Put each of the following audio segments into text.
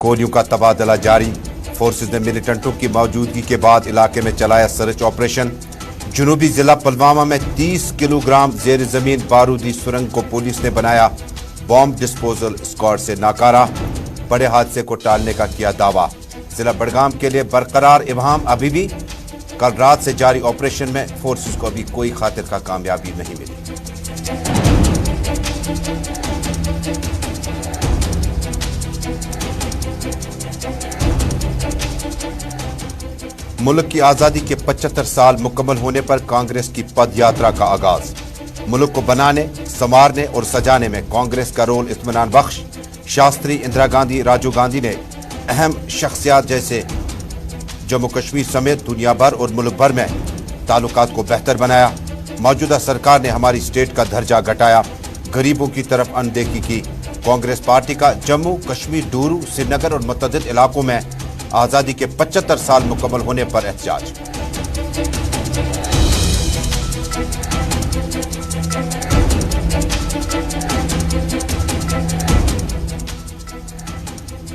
गोलियों का तबादला जारी। फोर्सेज ने मिलिटेंटों की मौजूदगी के बाद इलाके में चलाया सर्च ऑपरेशन। जुनूबी जिला पुलवामा में 30 किलोग्राम जेर जमीन बारूदी सुरंग को पुलिस ने बनाया बॉम्ब डिस्पोजल स्क्वाड से नाकारा। बड़े हादसे को टालने का किया दावा। जिला बड़गाम के लिए बरकरार इब्हाम अभी भी। कल रात से जारी ऑपरेशन में फोर्सेज को अभी कोई खातिर का कामयाबी नहीं मिली। मुल्क की आज़ादी के 75 साल मुकम्मल होने पर कांग्रेस की पद यात्रा का आगाज। मुल्क को बनाने, संवारने और सजाने में कांग्रेस का रोल इत्मीनान बख्श। शास्त्री, इंदिरा गांधी, राजीव गांधी ने अहम शख्सियात जैसे जम्मू कश्मीर समेत दुनिया भर और मुल्क भर में ताल्लुकात को बेहतर बनाया। मौजूदा सरकार ने हमारी स्टेट का दर्जा घटाया, गरीबों की तरफ अनदेखी की। कांग्रेस पार्टी का जम्मू कश्मीर, डूरू, श्रीनगर और मुतअद्दिद इलाकों में आज़ादी के 75 साल मुकम्मल होने पर एहतजाज।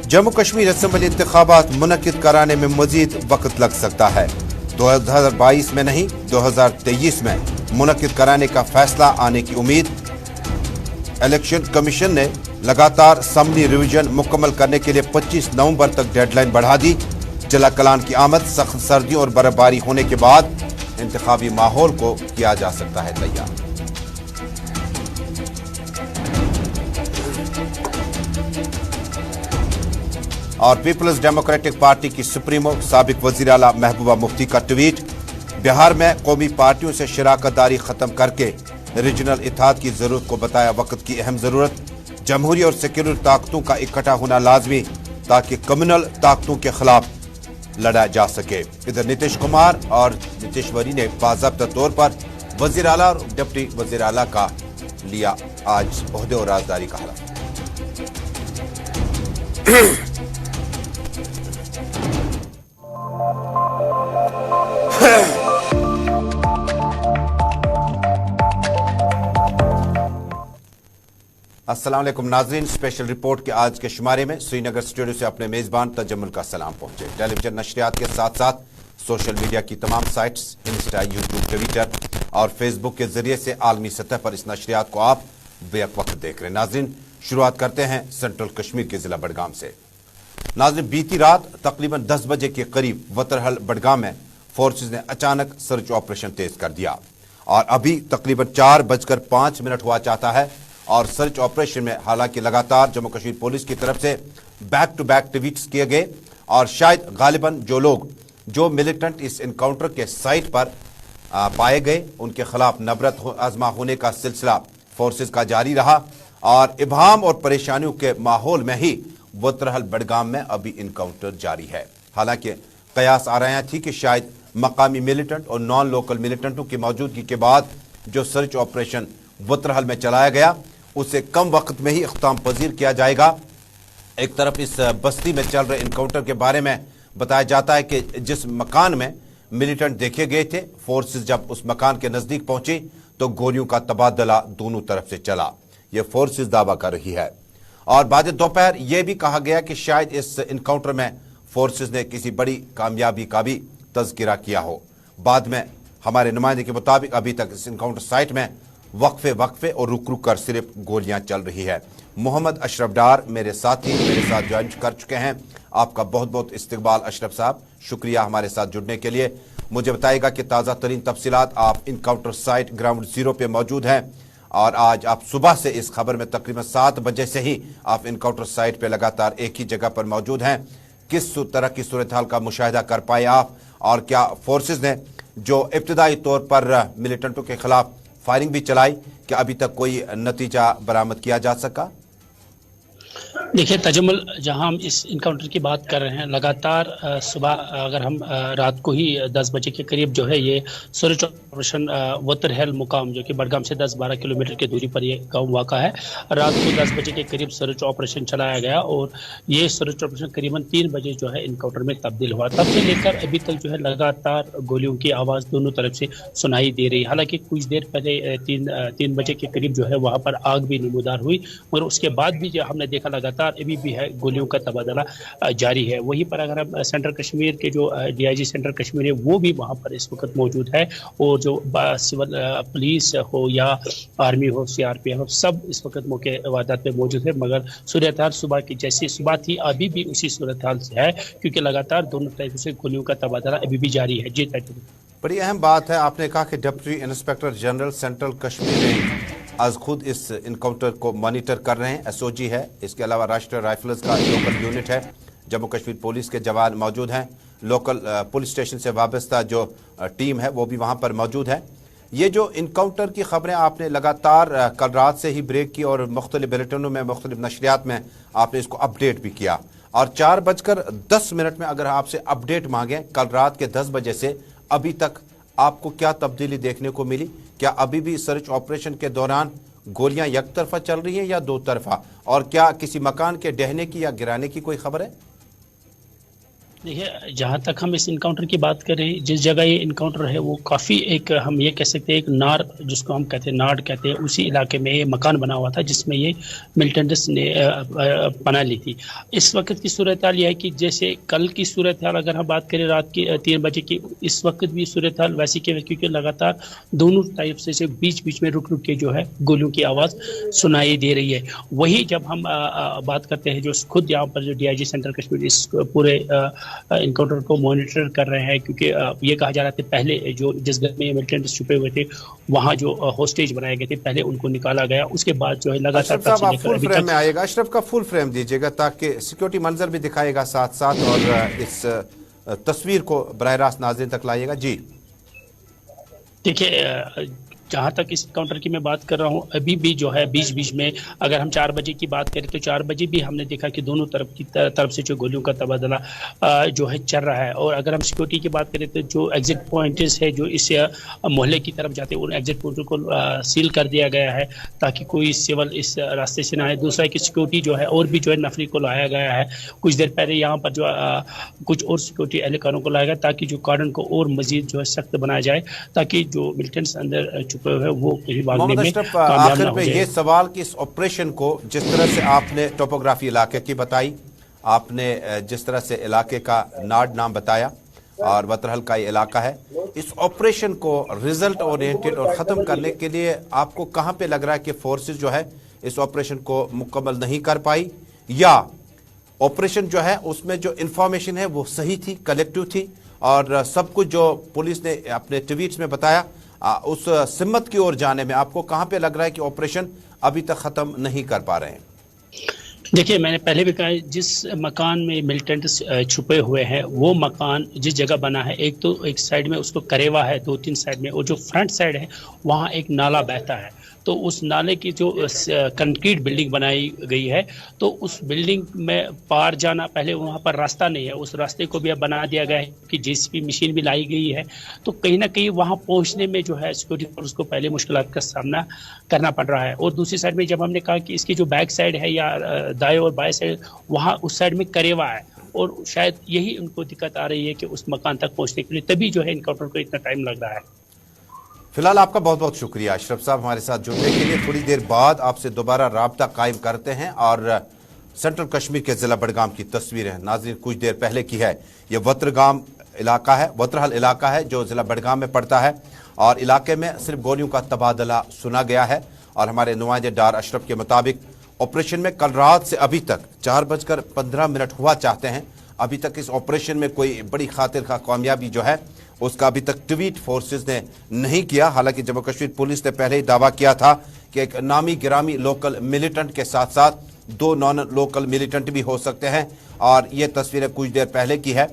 जम्मू कश्मीर असेंबली इंतखाबात मुनक्किद कराने में मजीद वक्त लग सकता है। 2022 में नहीं, 2023 में मुनक्किद कराने का फैसला आने की उम्मीद। इलेक्शन कमीशन ने लगातार असम्बली रिवीजन मुकम्मल करने के लिए 25 नवंबर तक डेडलाइन बढ़ा दी। जिला कलान की आमद, सख्त सर्दियों और बर्फबारी होने के बाद इंतखाबी माहौल को किया जा सकता है तैयार। और पीपल्स डेमोक्रेटिक पार्टी की सुप्रीमो साबिक वजीर आला महबूबा मुफ्ती का ट्वीट। बिहार में कौमी पार्टियों से शराकतदारी खत्म करके रीजनल इत्तेहाद की जरूरत को बताया वक्त की अहम जरूरत। जमहूरी और सेक्युलर ताकतों का इकट्ठा होना लाजमी ताकि कम्युनल ताकतों के खिलाफ लड़ा जा सके। इधर नीतीश कुमार और नीतीश्वरी ने बाज़ाब्ता तौर पर वजीर आला और डिप्टी वजीर आला का लिया आज ओहदे और राजदारी का हलफ। अस्सलाम वालेकुम नाज़रीन, स्पेशल रिपोर्ट के आज के शुमारे में श्रीनगर स्टूडियो से अपने मेज़बान तजम्मुल का सलाम पहुंचे। टेलीविजन नशरियात के साथ साथ सोशल मीडिया की तमाम साइट्स, इंस्टा, यूट्यूब, ट्विटर और फेसबुक के जरिए से आलमी सतह पर इस नशरियात को आप बेक वक्त देख रहे हैं। नाज़रीन, शुरुआत करते हैं सेंट्रल कश्मीर के जिला बड़गाम से। नाज़रीन, बीती रात तकरीबन 10 बजे के करीब वतरहल बड़गाम में फोर्सेज ने अचानक सर्च ऑपरेशन तेज कर दिया और अभी तकरीबन 4:05 हुआ चाहता है। और सर्च ऑपरेशन में हालांकि लगातार जम्मू कश्मीर पुलिस की तरफ से बैक टू बैक ट्वीट्स किए गए और शायद गालिबन जो मिलिटेंट इस इनकाउंटर के साइट पर पाए गए उनके खिलाफ नफरत आजमा होने का सिलसिला फोर्सेज का जारी रहा और इब्हाम और परेशानियों के माहौल में ही वतरहल बड़गाम में अभी इनकाउंटर जारी है। हालांकि कयास आ रहा थी कि शायद मकामी मिलिटेंट और नॉन लोकल मिलिटेंटों की मौजूदगी के बाद जो सर्च ऑपरेशन वतरहल में चलाया गया उसे कम वक्त में ही इख्तिताम पजीर किया जाएगा। एक तरफ इस बस्ती में चल रहे इनकाउंटर के बारे में बताया जाता है कि जिस मकान में मिलिटेंट देखे गए थे, फोर्सेस जब उस मकान के नजदीक पहुंची तो गोलियों का तबादला दोनों तरफ से चला। यह फोर्सेस दावा कर रही है। और बाद दोपहर यह भी कहा गया कि शायद इस इनकाउंटर में फोर्सेस ने किसी बड़ी कामयाबी का भी तज़किरा किया हो। बाद में हमारे नुमाइंदे के मुताबिक अभी तक इस इनकाउंटर साइट में वक्फे और रुक कर सिर्फ गोलियां चल रही है। मोहम्मद अशरफ डार मेरे साथी मेरे साथ ज्वाइन कर चुके हैं। आपका बहुत बहुत इस्तकबाल अशरफ साहब, शुक्रिया हमारे साथ जुड़ने के लिए। मुझे बताइएगा कि ताज़ा तरीन तफसीलात। आप इनकाउंटर साइट ग्राउंड जीरो पे मौजूद हैं और आज आप सुबह से इस खबर में तकरीबन 7 बजे से ही आप इनकाउंटर साइट पे लगातार एक ही जगह पर मौजूद हैं। किस तरह की सूरत हाल का मुशाहिदा कर पाए आप और क्या फोर्सेज ने जो इब्तदाई तौर पर मिलिटेंटों के खिलाफ फायरिंग भी चलाई, कि अभी तक कोई नतीजा बरामद किया जा सका? देखिए तजम्मुल, जहां हम इस इनकाउंटर की बात कर रहे हैं, लगातार सुबह अगर हम रात को ही 10 बजे के करीब जो है ये सर्च ऑपरेशन वतरहल मुकाम जो कि बड़गाम से 10-12 किलोमीटर की दूरी पर ये गांव वाक़ा है, रात को 10 बजे के करीब सर्च ऑपरेशन चलाया गया और ये सर्च ऑपरेशन करीबन 3 बजे जो है इनकाउंटर में तब्दील हुआ। तब से लेकर अभी तक जो है लगातार गोलियों की आवाज़ दोनों तरफ से सुनाई दे रही है। हालांकि कुछ देर पहले 3 बजे के करीब जो है वहाँ पर आग भी नमूदार हुई, मगर उसके बाद भी जो हमने देखा लगातार लगातार अभी भी है गोलियों का तबादला जारी है। वहीं पर अगर हम सेंट्रल कश्मीर के जो DIG सेंट्रल कश्मीर है वो भी वहाँ पर इस वक्त मौजूद है, और जो सिविल पुलिस हो या आर्मी हो, CRPF, सब इस वक्त मौके वारदात पे मौजूद है। मगर सूरत हाल सुबह की जैसी सुबह थी अभी भी उसी सूरत हाल से है, क्योंकि लगातार दोनों तरफ से गोलियों का तबादला अभी भी जारी है। जी ताजुल। बड़ी अहम बात है, आपने कहा कि deputy inspector general central Kashmir ने आज खुद इस इनकाउंटर को मॉनिटर कर रहे हैं। SOG है, इसके अलावा राष्ट्रीय राइफल्स का लोकल यूनिट है, जम्मू कश्मीर पुलिस के जवान मौजूद हैं, लोकल पुलिस स्टेशन से वाबस्ता जो टीम है वो भी वहाँ पर मौजूद है। ये जो इनकाउंटर की खबरें आपने लगातार कल रात से ही ब्रेक की और मुख्तलिफ बुलेटिनों में, मुख्तलिफ नशरियात में आपने इसको अपडेट भी किया, और 4:10 में अगर आपसे अपडेट मांगे कल रात के 10 बजे से अभी तक आपको क्या तब्दीली देखने को मिली? क्या अभी भी सर्च ऑपरेशन के दौरान गोलियां एक तरफा चल रही हैं या दो तरफा, और क्या किसी मकान के ढहने की या गिराने की कोई खबर है? देखिए, जहाँ तक हम इस इनकाउंटर की बात कर रहे हैं, जिस जगह ये इनकाउंटर है वो काफ़ी एक, हम ये कह सकते हैं, एक नार जिसको हम कहते हैं, नाड़ कहते हैं, उसी इलाके में ये मकान बना हुआ था जिसमें ये मिलिटेंट्स ने पनाह ली थी। इस वक्त की सूरत हाल यह है कि जैसे कल की सूरत हाल अगर हम बात करें रात की 3 बजे की, इस वक्त भी सूरत हाल वैसी के, क्योंकि लगातार दोनों टाइप से बीच बीच में रुक रुक के जो है गोलियों की आवाज़ सुनाई दे रही है। वही जब हम बात करते हैं, जो खुद यहाँ पर जो DIG सेंट्रल कश्मीर इस पूरे इनकाउंटर को मॉनिटर कर रहे हैं, क्योंकि ये कहा जा रहा था पहले जो जिस घर में मिलिटेंट्स छुपे हुए थे वहाँ जो होस्टेज बनाए गए थे पहले उनको निकाला गया, उसके बाद जो है लगातार फुल फ्रेम में आएगा। अशरफ का फुल फ्रेम दीजिएगा ताकि सिक्योरिटी मंजर भी दिखाएगा साथ साथ, और इस तस्वीर को बराह रास्त नाज़रीन तक लाइएगा। जी देखिए, जहाँ तक इस काउंटर की मैं बात कर रहा हूँ, अभी भी जो है बीच बीच में अगर हम 4 बजे की बात करें तो 4 बजे भी हमने देखा कि दोनों तरफ से जो गोलियों का तबादला जो है चल रहा है। और अगर हम सिक्योरिटी की बात करें तो जो एग्जिट पॉइंट्स है जो इस मोहल्ले की तरफ जाते हैं उन एग्जिट पॉइंटों को सील कर दिया गया है ताकि कोई सिविल इस रास्ते से ना आए। दूसरा कि सिक्योरिटी जो है और भी जो है नफरी को लाया गया है। कुछ देर पहले यहाँ पर जो कुछ और सिक्योरिटी एहलकारों को लाया गया ताकि जो कार्डन को और मजीद जो है सख्त बनाया जाए, ताकि जो मिलिटेंट्स अंदर वो भागने में कामयाब ना हो जाए। ये सवाल कि इस ऑपरेशन को जिस तरह से आपने टोपोग्राफी इलाके की बताई, आपने जिस तरह से इलाके का नाड नाम बताया और वतरहल का ये इलाका है, इस ऑपरेशन को रिजल्ट ओरिएंटेड और ख़त्म करने के लिए आपको कहाँ पे लग रहा है कि फोर्सेस जो है इस ऑपरेशन को मुकम्मल नहीं कर पाई, या ऑपरेशन जो है उसमें जो इंफॉर्मेशन है वो सही थी, कलेक्टिव थी, और सब कुछ जो पुलिस ने अपने ट्वीट्स में बताया उस सिमत की ओर जाने में आपको कहां पे लग रहा है कि ऑपरेशन अभी तक खत्म नहीं कर पा रहे हैं? देखिए, मैंने पहले भी कहा, जिस मकान में मिलिटेंट्स छुपे हुए हैं वो मकान जिस जगह बना है, एक तो एक साइड में उसको करेवा है, 2-3 साइड में, और जो फ्रंट साइड है वहाँ एक नाला बहता है। तो उस नाले की जो कंक्रीट बिल्डिंग बनाई गई है, तो उस बिल्डिंग में पार जाना, पहले वहाँ पर रास्ता नहीं है, उस रास्ते को भी अब बना दिया गया है कि JCB मशीन भी लाई गई है। तो कहीं ना कहीं वहाँ पहुँचने में जो है सिक्योरिटी फोर्स को पहले मुश्किलात का सामना करना पड़ रहा है। और दूसरी साइड में जब हमने कहा कि इसकी जो बैक साइड है या दाएं और बाएं साइड, वहाँ उस साइड में करेवा है, और शायद यही उनको दिक्कत आ रही है कि उस मकान तक पहुँचने के लिए, तभी जो है इनकाउंटर को इतना टाइम लग रहा है। फिलहाल आपका बहुत बहुत शुक्रिया अशरफ साहब हमारे साथ जुड़ने के लिए। थोड़ी देर बाद आपसे दोबारा राब्ता कायम करते हैं, और सेंट्रल कश्मीर के ज़िला बडगाम की तस्वीरें नाज़रीन कुछ देर पहले की है। ये वतरगाम इलाका है, वतरहल इलाका है जो ज़िला बडगाम में पड़ता है, और इलाके में सिर्फ गोलियों का तबादला सुना गया है। और हमारे नुमाइंदे डार अशरफ के मुताबिक ऑपरेशन में कल रात से अभी तक 4:15 हुआ चाहते हैं, अभी तक इस ऑपरेशन में कोई बड़ी खातिर का कामयाबी जो है उसका अभी तक ट्वीट फोर्सेस ने नहीं किया। हालांकि जम्मू कश्मीर पुलिस ने पहले ही दावा किया था कि एक नामी गिरामी लोकल मिलिटेंट के साथ साथ 2 नॉन लोकल मिलिटेंट भी हो सकते हैं, और ये तस्वीरें कुछ देर पहले की है।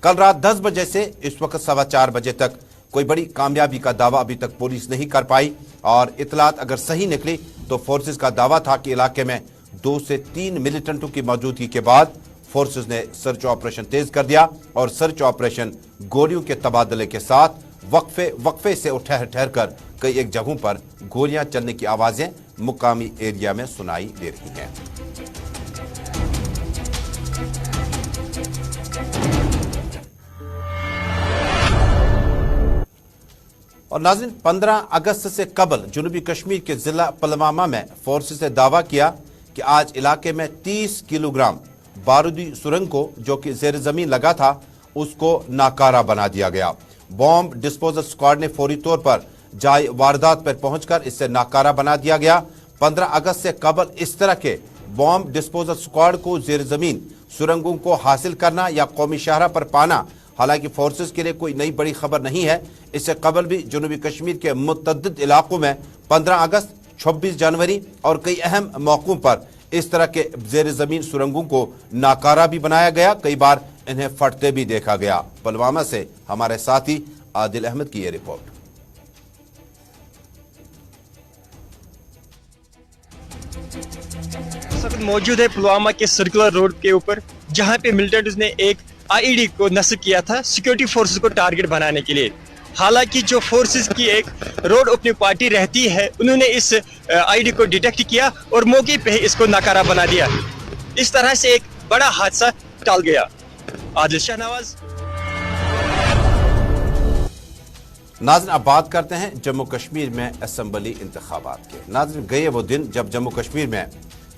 कल रात 10 बजे से इस वक्त 4:15 बजे तक कोई बड़ी कामयाबी का दावा अभी तक पुलिस नहीं कर पाई, और इतलात अगर सही निकली तो फोर्सेस का दावा था कि इलाके में 2 से 3 मिलिटेंटों की मौजूदगी के बाद फोर्सेस ने सर्च ऑपरेशन तेज कर दिया, और सर्च ऑपरेशन गोलियों के तबादले के साथ वक्फे से ठहर ठहर कर कई एक जगहों पर गोलियां चलने की आवाजें मुकामी एरिया में सुनाई दे रही हैं। और नाज़रीन, 15 अगस्त से कबल जनूबी कश्मीर के जिला पुलवामा में फोर्सेस ने दावा किया कि आज इलाके में 30 किलोग्राम बारूदी सुरंग को जो कि जेर जमीन लगा था उसको नाकारा बना दिया गया। बॉम्ब डिस्पोजल स्क्वाड ने फौरी तौर पर जाए वारदात पर पहुंचकर इसे नाकारा बना दिया गया। 15 अगस्त से कबल इस तरह के बॉम्ब डिस्पोजल स्क्वाड को जेर जमीन सुरंगों को हासिल करना या कौमी शाहरा पर पाना हालांकि फोर्सेस के लिए कोई नई बड़ी खबर नहीं है। इससे कबल भी जनूबी कश्मीर के मुतअद्दिद इलाकों में 15 अगस्त, 26 जनवरी और कई अहम मौकों पर इस तरह के जेर जमीन सुरंगों को नाकारा भी बनाया गया, कई बार इन्हें फटते भी देखा गया। पुलवामा से हमारे साथी आदिल अहमद की ये रिपोर्ट। मौजूद है पुलवामा के सर्कुलर रोड के ऊपर, जहां पे मिलिटेंट्स ने एक आईईडी को नस्ब किया था सिक्योरिटी फोर्सेस को टारगेट बनाने के लिए। हालांकि जो फोर्सेस की एक रोड अपनी पार्टी रहती है, उन्होंने इस आईईडी को डिटेक्ट किया और मौके पे इसको नाकारा बना दिया। इस तरह से एक बड़ा हादसा टल गया। आदिल शाहनवाज। नाज़रीन, अब बात करते हैं जम्मू कश्मीर में असेंबली इंतखाबात के। नाज़रीन, गए वो दिन जब जम्मू कश्मीर में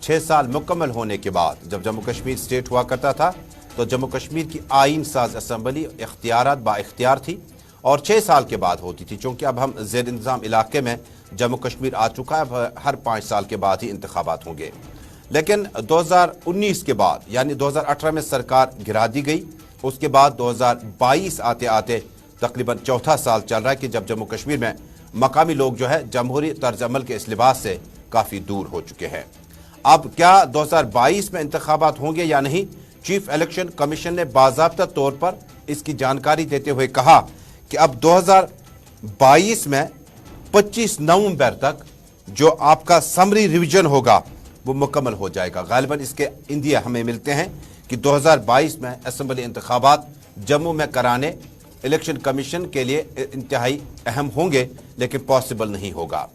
6 साल मुकम्मल होने के बाद जब जम्मू कश्मीर स्टेट हुआ करता था तो जम्मू कश्मीर की आइन साज असेंबली इख्तियारात बाइख्तियार थी और 6 साल के बाद होती थी। चूँकि अब हम ज़ेर इंतज़ाम इलाके में जम्मू कश्मीर आ चुका है, अब हर 5 साल के बाद ही इंतखाबात होंगे। लेकिन 2019 के बाद यानी 2018 में सरकार गिरा दी गई। उसके बाद 2022 आते आते तकरीबन चौथा साल चल रहा है कि जब जम्मू कश्मीर में मकामी लोग जो है जमहूरी तर्ज अमल के इस लिबास से काफ़ी दूर हो चुके हैं। अब क्या 2022 में इंतखाबात होंगे या नहीं? चीफ इलेक्शन कमीशन ने बाज़ाब्ता तौर पर इसकी जानकारी देते हुए कहा कि अब 2022 में 25 नवंबर तक जो आपका समरी रिवीजन होगा वो मुकम्मल हो जाएगा। गालिबन इसके इंदिया हमें मिलते हैं कि 2022 में असेंबली इंतखाबात जम्मू में कराने इलेक्शन कमीशन के लिए इंतहाई अहम होंगे, लेकिन पॉसिबल नहीं होगा।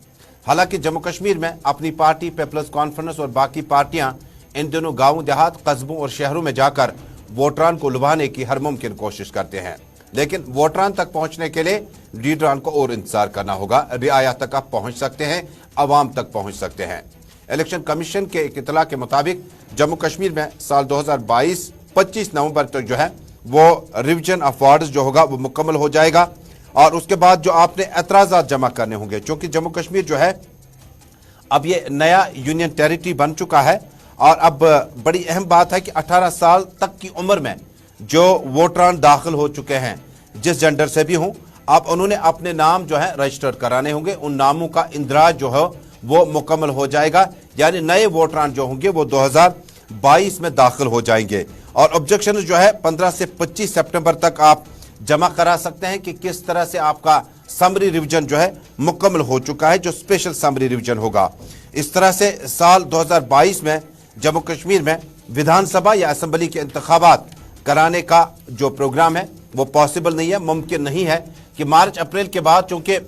हालांकि जम्मू कश्मीर में अपनी पार्टी पीपल्स कॉन्फ्रेंस और बाकी पार्टियां इन दिनों गांवों देहात, कस्बों और शहरों में जाकर वोटरान को लुभाने की हर मुमकिन कोशिश करते हैं, लेकिन वोटरान तक पहुंचने के लिए लीडरान को और इंतजार करना होगा। रियाया तक आप पहुंच सकते हैं, अवाम तक पहुंच सकते हैं। इलेक्शन कमीशन के एक इतला के मुताबिक जम्मू कश्मीर में साल 2022 25 नवंबर तक जो है वो रिवीजन ऑफ वार्ड्स जो होगा वो मुकम्मल हो जाएगा और उसके बाद जो आपने एतराज़ात जमा करने होंगे, क्योंकि जम्मू कश्मीर जो है अब ये नया यूनियन टेरिटरी बन चुका है और अब बड़ी अहम बात है कि 18 साल तक की उम्र में जो वोटरान दाखिल हो चुके हैं जिस जेंडर से भी हों, अब उन्होंने अपने नाम जो है रजिस्टर कराने होंगे। उन नामों का इंदराज जो है वो मुकम्मल हो जाएगा, यानी नए वोटरान जो होंगे वो 2022 में दाखिल हो जाएंगे। और ऑब्जेक्शन जो है 15 से 25 सितंबर तक आप जमा करा सकते हैं कि किस तरह से आपका समरी रिवीजन जो है मुकम्मल हो चुका है, जो स्पेशल समरी रिवीजन होगा। इस तरह से साल 2022 में जम्मू कश्मीर में विधानसभा या असेंबली के इंतखाबात कराने का जो प्रोग्राम है वो पॉसिबल नहीं है, मुमकिन नहीं है कि मार्च अप्रैल के बाद, चूंकि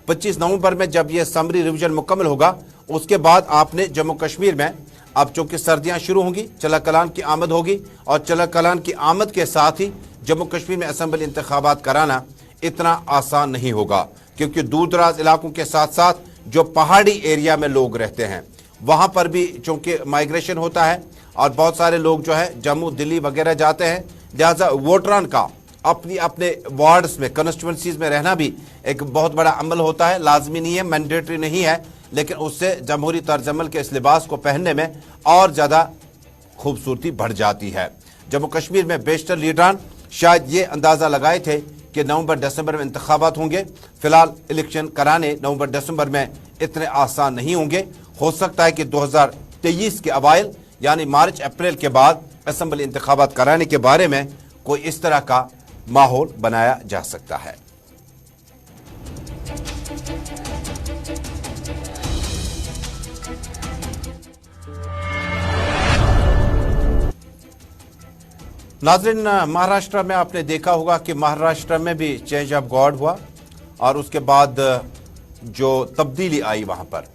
25 नवंबर में जब ये समरी रिवीजन मुकम्मल होगा उसके बाद आपने जम्मू कश्मीर में अब चूंकि सर्दियां शुरू होंगी, चला कलान की आमद होगी और चला कलान की आमद के साथ ही जम्मू कश्मीर में असेंबली इंतखाबात कराना इतना आसान नहीं होगा, क्योंकि दूर दराज इलाकों के साथ साथ जो पहाड़ी एरिया में लोग रहते हैं वहां पर भी चूंकि माइग्रेशन होता है और बहुत सारे लोग जो है जम्मू, दिल्ली वगैरह जाते हैं, लिहाजा वोटरान का अपनी अपने वार्ड्स में, कंस्टिट्यूंसीज में रहना भी एक बहुत बड़ा अमल होता है। लाजमी नहीं है, मैंडेटरी नहीं है, लेकिन उससे जमहूरी तर्जमल के इस लिबास को पहनने में और ज़्यादा खूबसूरती बढ़ जाती है। जम्मू कश्मीर में बेशतर लीडरान शायद ये अंदाज़ा लगाए थे कि नवंबर दिसंबर में इंतखाबात होंगे। फिलहाल इलेक्शन कराने नवंबर दिसंबर में इतने आसान नहीं होंगे। हो सकता है कि 2023 के अवाइल यानी मार्च अप्रैल के बाद असेंबली इंतखाबात कराने के बारे में कोई इस तरह का माहौल बनाया जा सकता है। नाज़रीन, महाराष्ट्र में आपने देखा होगा कि महाराष्ट्र में भी चेंज ऑफ गार्ड हुआ और उसके बाद जो तब्दीली आई वहां पर,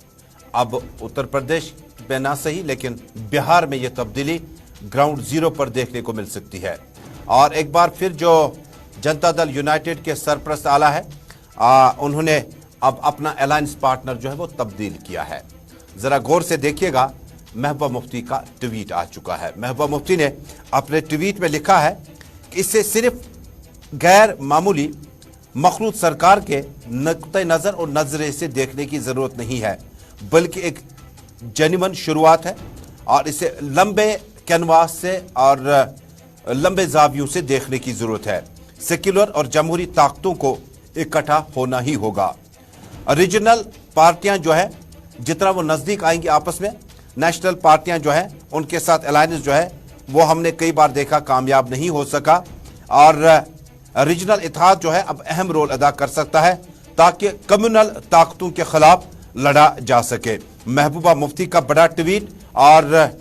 अब उत्तर प्रदेश में ना सही लेकिन बिहार में ये तब्दीली ग्राउंड जीरो पर देखने को मिल सकती है। और एक बार फिर जो जनता दल यूनाइटेड के सरपरस्त आला है उन्होंने अब अपना अलायंस पार्टनर जो है वो तब्दील किया है। ज़रा गौर से देखिएगा महबूबा मुफ्ती का ट्वीट आ चुका है। महबूबा मुफ्ती ने अपने ट्वीट में लिखा है कि इसे सिर्फ गैर मामूली मखलूत सरकार के नुक्ते नज़र और नजरे से देखने की ज़रूरत नहीं है, बल्कि एक जेन्युइन शुरुआत है और इसे लंबे कैनवास से और लंबे जावियों से देखने की ज़रूरत है। सेक्युलर और जमहूरी ताकतों को इकट्ठा होना ही होगा। रीजनल पार्टियां जो है जितना वो नज़दीक आएंगी आपस में, नेशनल पार्टियां जो है उनके साथ अलायंस जो है वो हमने कई बार देखा कामयाब नहीं हो सका, और रीजनल इत्तेहाद जो है अब अहम रोल अदा कर सकता है ताकि कम्युनल ताकतों के खिलाफ लड़ा जा सके। महबूबा मुफ्ती का बड़ा ट्वीट। और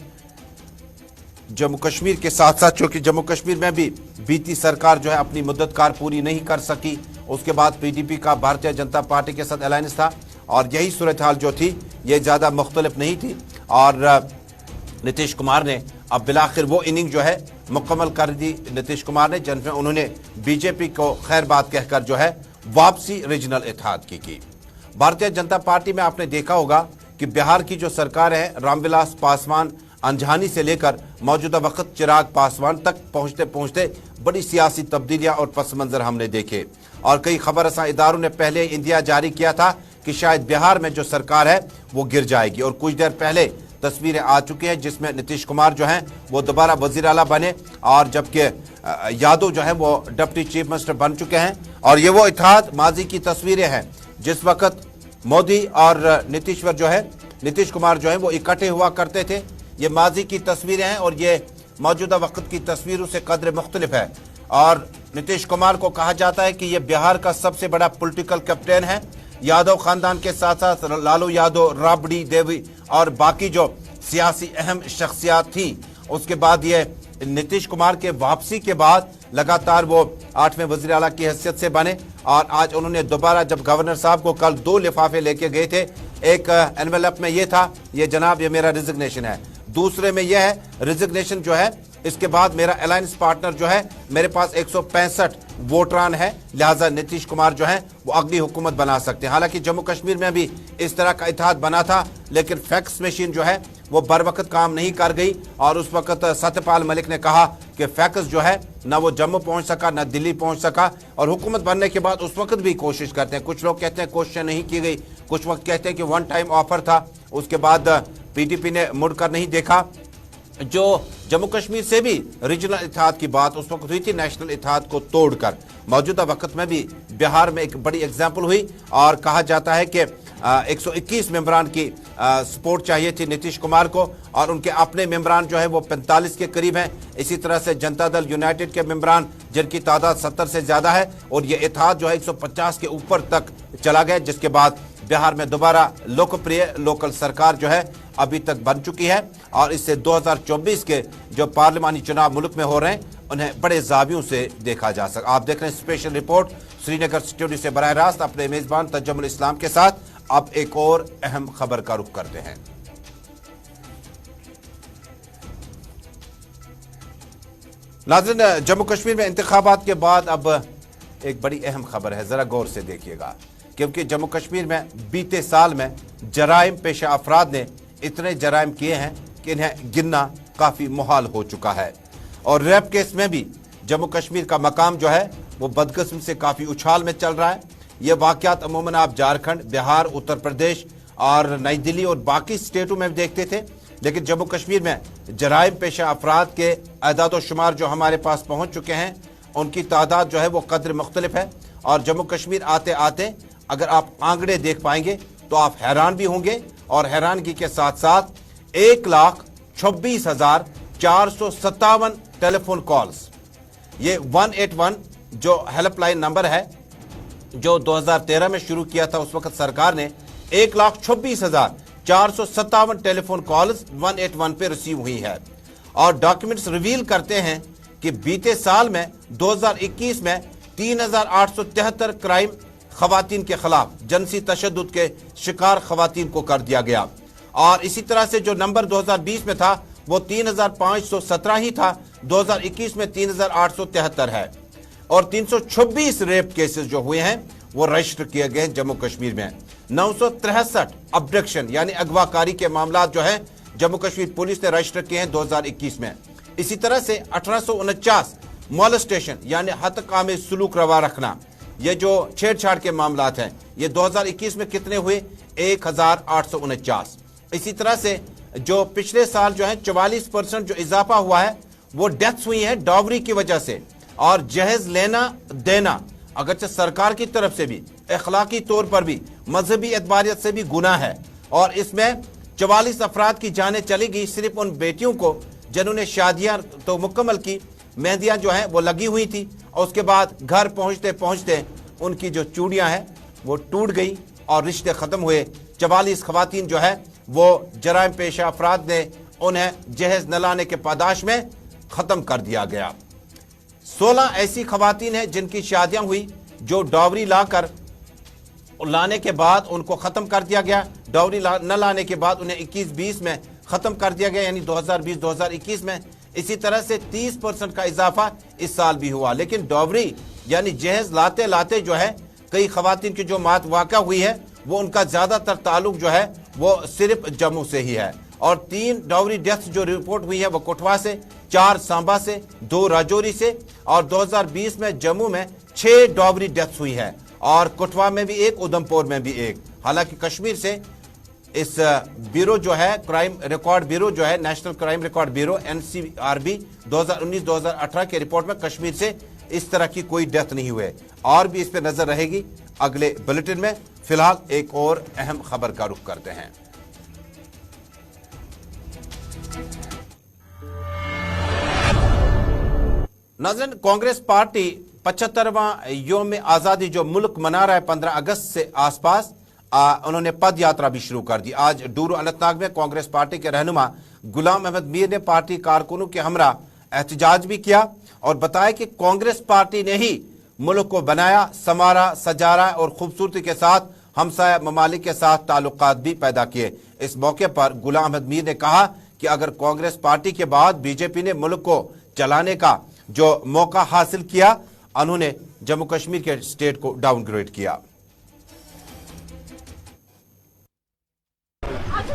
जम्मू कश्मीर के साथ साथ, चूंकि जम्मू कश्मीर में भी बीती सरकार जो है अपनी मुद्दतकार पूरी नहीं कर सकी, उसके बाद पीडीपी का भारतीय जनता पार्टी के साथ अलायंस था और यही सूरत हाल जो थी ये ज़्यादा मुख्तलिफ नहीं थी, और नीतीश कुमार ने अब बिलाखिर वो इनिंग जो है मुकम्मल कर दी नीतीश कुमार ने, जिनमें उन्होंने बीजेपी को खैर बात कहकर जो है वापसी रीजनल इत्तेहाद की। भारतीय जनता पार्टी में आपने देखा होगा कि बिहार की जो सरकार है, रामविलास पासवान अनजानी से लेकर मौजूदा वक्त चिराग पासवान तक पहुंचते पहुंचते बड़ी सियासी तब्दीलियां और पस मंजर हमने देखे, और कई खबर रसां इदारों ने पहले इंदिया जारी किया था कि शायद बिहार में जो सरकार है वो गिर जाएगी, और कुछ देर पहले तस्वीरें आ चुकी हैं जिसमें नीतीश कुमार जो हैं वो दोबारा वजीर आला बने, और जबकि यादव जो है वो डिप्टी चीफ मिनिस्टर बन चुके हैं। और ये वो इत्तेहाद माजी की तस्वीरें हैं जिस वक्त मोदी और नीतीश कुमार जो है वो इकट्ठे हुआ करते थे। ये माजी की तस्वीरें हैं और ये मौजूदा वक्त की तस्वीरों से कदर मुख्तलिफ है। और नीतीश कुमार को कहा जाता है कि ये बिहार का सबसे बड़ा पॉलिटिकल कैप्टन है। यादव खानदान के साथ साथ लालू यादव, राबड़ी देवी और बाकी जो सियासी अहम शख्सियात थी, उसके बाद ये नीतीश कुमार के वापसी के बाद लगातार वो 8वें वज़ीर आला की हैसियत से बने, और आज उन्होंने दोबारा जब गवर्नर साहब को कल 2 लिफाफे लेके गए थे, एक एनवेलप में ये था, ये जनाब ये मेरा रिजिग्नेशन है, दूसरे में यह है रिजिग्नेशन जो है, इसके बाद मेरा अलायंस पार्टनर जो है, मेरे पास 165 वोटरान है, लिहाजा नीतीश कुमार जो है वो अगली हुकूमत बना सकते हैं। हालांकि जम्मू कश्मीर में भी इस तरह का इत्तेहाद बना था, लेकिन फैक्स मशीन जो है वो बर वक्त काम नहीं कर गई, और उस वक्त सत्यपाल मलिक ने कहा कि फैक्स जो है ना वो जम्मू पहुंच सका ना दिल्ली पहुंच सका, और हुकूमत बनने के बाद उस वक्त भी कोशिश करते हैं, कुछ लोग कहते हैं कोशिश नहीं की गई, कुछ वक्त कहते हैं कि वन टाइम ऑफर था, उसके बाद पीडीपी ने मुड़कर नहीं देखा। जो जम्मू कश्मीर से भी रीजनल इत्तेहाद की बात उस वक्त हुई थी, नेशनल इत्तेहाद को तोड़कर मौजूदा वक्त में भी बिहार में एक बड़ी एग्जाम्पल हुई, और कहा जाता है कि 121 मेंबरान की सपोर्ट चाहिए थी नीतीश कुमार को, और उनके अपने मेंबरान जो है वो 45 के करीब हैं। इसी तरह से जनता दल यूनाइटेड के मेंबरान जिनकी तादाद 70 से ज़्यादा है, और ये इत्तेहाद जो है 150 के ऊपर तक चला गया, जिसके बाद बिहार में दोबारा लोकप्रिय लोकल सरकार जो है अभी तक बन चुकी है, और इससे 2024 के जो पार्लिमानी चुनाव मुल्क में हो रहे हैं उन्हें बड़े जावियों से देखा जा सकता। आप देख रहे हैं स्पेशल रिपोर्ट श्रीनगर स्टूडियो से बराह रास्त अपने मेजबान तजम्मुल इस्लाम के साथ। अब एक और अहम खबर का रुख करते हैं। नाज़रीन, जम्मू कश्मीर में इंतखाबात के बाद अब एक बड़ी अहम खबर है, जरा गौर से देखिएगा, क्योंकि जम्मू कश्मीर में बीते साल में जराइम पेशा अफराद ने इतने जराइम किए हैं कि इन्हें गिनना काफ़ी मुहाल हो चुका है, और रेप केस में भी जम्मू कश्मीर का मकाम जो है वो बदकिस्म से काफ़ी उछाल में चल रहा है। ये वाक़यात अमूमन आप झारखंड, बिहार, उत्तर प्रदेश और नई दिल्ली और बाकी स्टेटों में भी देखते थे, लेकिन जम्मू कश्मीर में जराइम पेशा अफराद के अदाद शुमार जो हमारे पास पहुँच चुके हैं उनकी तादाद जो है वो कदर मुख्तलिफ है, और जम्मू कश्मीर आते आते अगर आप आंकड़े देख पाएंगे तो आप हैरान भी होंगे, और हैरानगी के साथ साथ 1,26,457 टेलीफोन कॉल्स, ये 181 जो हेल्पलाइन नंबर है जो 2013 में शुरू किया था, उस वक्त सरकार ने 1,26,457 टेलीफोन कॉल्स 181 पे रिसीव हुई है। और डॉक्यूमेंट्स रिवील करते हैं कि बीते साल में 2021 में 3,873 क्राइम खवातीन के खिलाफ जनसी तशद्दुद के शिकार खवातीन को कर दिया गया, और इसी तरह से जो नंबर 2020 में था वो 3,517 ही था, 2021 में 3,873 है, और 326 रेप केसेस जो हुए हैं वो रजिस्टर किए गए हैं जम्मू कश्मीर में। 963 अब्डक्शन यानी अगवाकारी के मामला जो है जम्मू कश्मीर पुलिस ने रजिस्टर किए हैं 2021 में। इसी तरह से 1849 मॉलेस्टेशन यानी हतकामे सुलूक रवा रखना, ये जो छेड़छाड़ के मामलात हैं, ये 2021 में कितने हुए? 1849। इसी तरह से जो पिछले साल जो है 44% जो इजाफा हुआ है वो डेथ्स हुई है डावरी की वजह से। और जहेज लेना देना अगरचे सरकार की तरफ से भी अखलाकी तौर पर भी मजहबी एतबारियत से भी गुनाह है, और इसमें 44 अफराद की जानें चली गई सिर्फ उन बेटियों को जिन्होंने शादियां तो मुकम्मल की, मेहंदियां जो है वो लगी हुई थी, और उसके बाद घर पहुंचते पहुंचते उनकी जो चूड़ियां हैं वो टूट गई और रिश्ते खत्म हुए। 44 खवातीन जो है वो जराइम पेशा अफराद ने उन्हें जहेज न लाने के पादाश में खत्म कर दिया गया। 16 ऐसी खवातीन हैं जिनकी शादियां हुई जो डावरी लाने के बाद उनको खत्म कर दिया गया। डावरी न लाने के बाद उन्हें 21-20 में खत्म कर दिया गया, यानी 2020-2021 में। इसी तरह से 30% का इजाफा इस साल भी हुआ। लेकिन डावरी यानी जहेज लाते लाते जो है कई खवातीन की जो मौत वाक़ा हुई है वो उनका ज्यादातर ताल्लुक जो है वो सिर्फ जम्मू से ही है। और 3 डावरी डेथ्स जो रिपोर्ट हुई है वो कठुआ से, 4 सांबा से, 2 राजौरी से, और 2020 में जम्मू में 6 डावरी डेथ्स हुई है, और कठुआ में भी 1, उधमपुर में भी 1। हालांकि कश्मीर से इस ब्यूरो जो है क्राइम रिकॉर्ड ब्यूरो जो है national crime record bureau NCRB 2019-2018 के रिपोर्ट में कश्मीर से इस तरह की कोई डेथ नहीं हुए। और भी इस पर नजर रहेगी अगले बुलेटिन में। फिलहाल एक और अहम खबर का रुख करते हैं। नाज़रीन, कांग्रेस पार्टी 75वां यौम आजादी जो मुल्क मना रहा है 15 अगस्त से आसपास, उन्होंने पद यात्रा भी शुरू कर दी। आज डूरू अनंतनाग में कांग्रेस पार्टी के रहनुमा गुलाम अहमद मीर ने पार्टी कारकुनों के हमरा एहतजाज भी किया और बताया कि कांग्रेस पार्टी ने ही मुल्क को बनाया, संवारा, सजारा और खूबसूरती के साथ हमसाया ममालिक के साथ ताल्लुकात भी पैदा किए। इस मौके पर गुलाम अहमद मीर ने कहा कि अगर कांग्रेस पार्टी के बाद बीजेपी ने मुल्क को चलाने का जो मौका हासिल किया, उन्होंने जम्मू कश्मीर के स्टेट को डाउनग्रेड किया।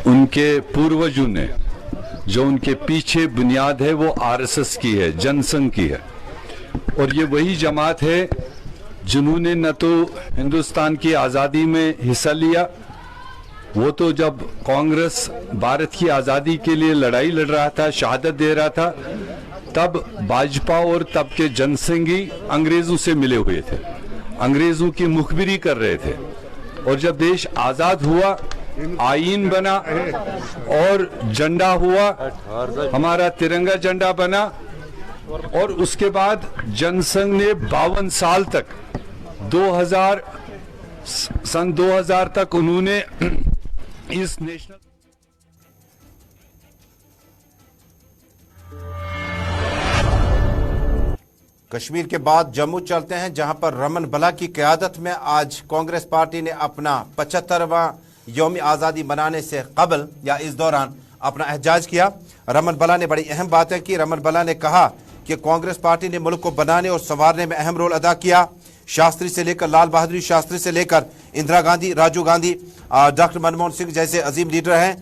उनके पूर्वजों ने जो उनके पीछे बुनियाद है वो आरएसएस की है, जनसंघ की है, और ये वही जमात है जिन्होंने न तो हिंदुस्तान की आज़ादी में हिस्सा लिया, वो तो जब कांग्रेस भारत की आज़ादी के लिए लड़ाई लड़ रहा था, शहादत दे रहा था, तब भाजपा और तब के जनसंघी अंग्रेजों से मिले हुए थे, अंग्रेजों की मुखबिरी कर रहे थे। और जब देश आज़ाद हुआ, आईन बना और झंडा हुआ, हमारा तिरंगा झंडा बना, और उसके बाद जनसंघ ने 52 साल तक सन 2000 तक उन्होंने इस नेशनल कश्मीर के बाद जम्मू चलते हैं, जहां पर रमन बला की क़यादत में आज कांग्रेस पार्टी ने अपना 75वां यौम आज़ादी मनाने से कबल या इस दौरान अपना एहतजाज किया। रमन बला ने बड़ी अहम बातें की। रमन बला ने कहा कि कांग्रेस पार्टी ने मुल्क को बनाने और संवारने में अहम रोल अदा किया। शास्त्री से लेकर लाल बहादुर शास्त्री से लेकर इंदिरा गांधी, राजीव गांधी, डॉक्टर मनमोहन सिंह जैसे अजीम लीडर हैं,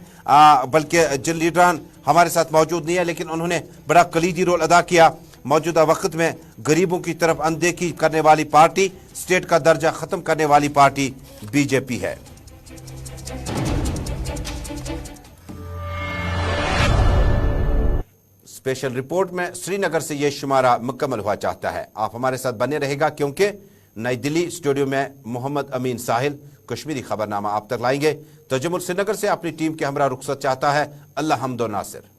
बल्कि जिन लीडरान हमारे साथ मौजूद नहीं है लेकिन उन्होंने बड़ा कलीदी रोल अदा किया। मौजूदा वक्त में गरीबों की तरफ अनदेखी करने वाली पार्टी, स्टेट का दर्जा खत्म करने वाली पार्टी बीजेपी है। स्पेशल रिपोर्ट में श्रीनगर से यह शुमारा मुकम्मल हुआ चाहता है। आप हमारे साथ बने रहेगा क्योंकि नई दिल्ली स्टूडियो में मोहम्मद अमीन साहिल कश्मीरी खबरनामा आप तक लाएंगे। तजमुल श्रीनगर से अपनी टीम के हमरा रुखसत चाहता है। अल्लाह हम्दो नासिर।